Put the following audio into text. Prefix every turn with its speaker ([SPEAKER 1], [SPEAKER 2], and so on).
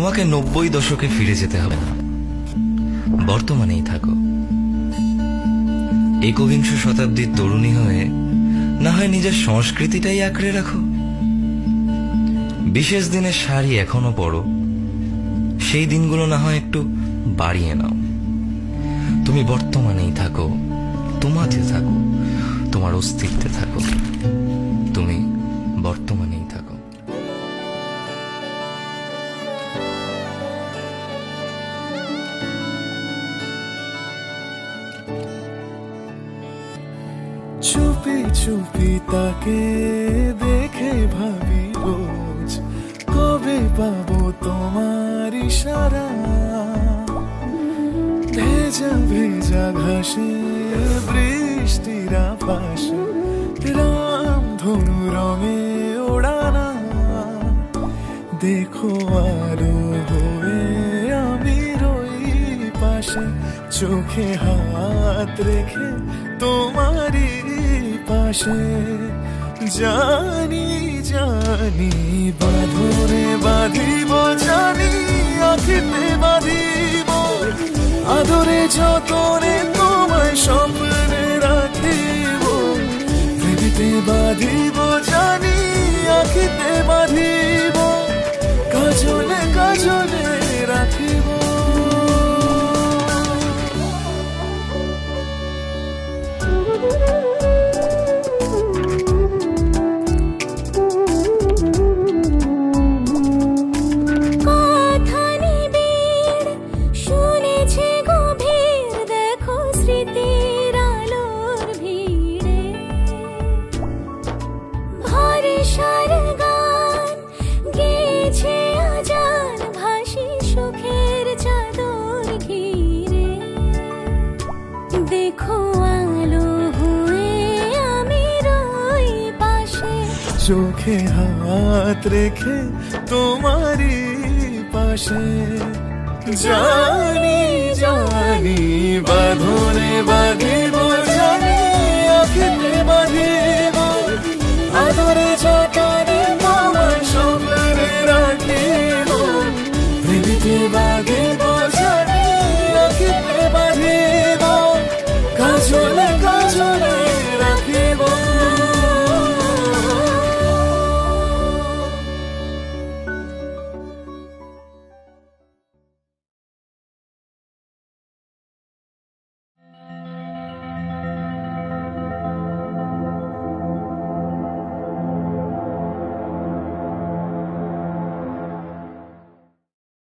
[SPEAKER 1] তোমাকে 90 দশকে ফিরে যেতে হবে না, বর্তমানেই থাকো। একবিংশ শতাব্দীর তরুণী হয়ে না হয় নিজের সংস্কৃতিটাই আঁকড়ে রাখো। বিশেষ দিনের শাড়ি এখনো পরো, সেই দিনগুলো না হয় একটু বাড়িয়ে নাও। তুমি বর্তমানেই থাকো, তোমাতে থাকো, তোমার অস্তিত্বে থাকো। তুমি বর্তমানেই থাকো।
[SPEAKER 2] চুপি চুপি তাকে দেখে ভাবি রোজ, কবে পাবো তোমার ইশারা। ভেজা ভেজা ঘাসে বৃষ্টির আভাসে রামধনু রঙে ওড়ানা। দেখো আলো হয়ে আমি রই পাশে, চোখে হাত রেখে তোমারই পাশে। জানি জানি বাঁধনে বাঁধিব, জানি আঁখিতে বাঁধিব, আদরে যতনে তোমায় স্বপ্নে রাখিব। প্রেমেতে বাঁধিব, জানি আঁখিতে বাঁধিব, কাজলে কাজলে রাখিব। চোখে হাত রেখে তোমারই পাশে। জানি জানি বাঁধনে বাঁধিব,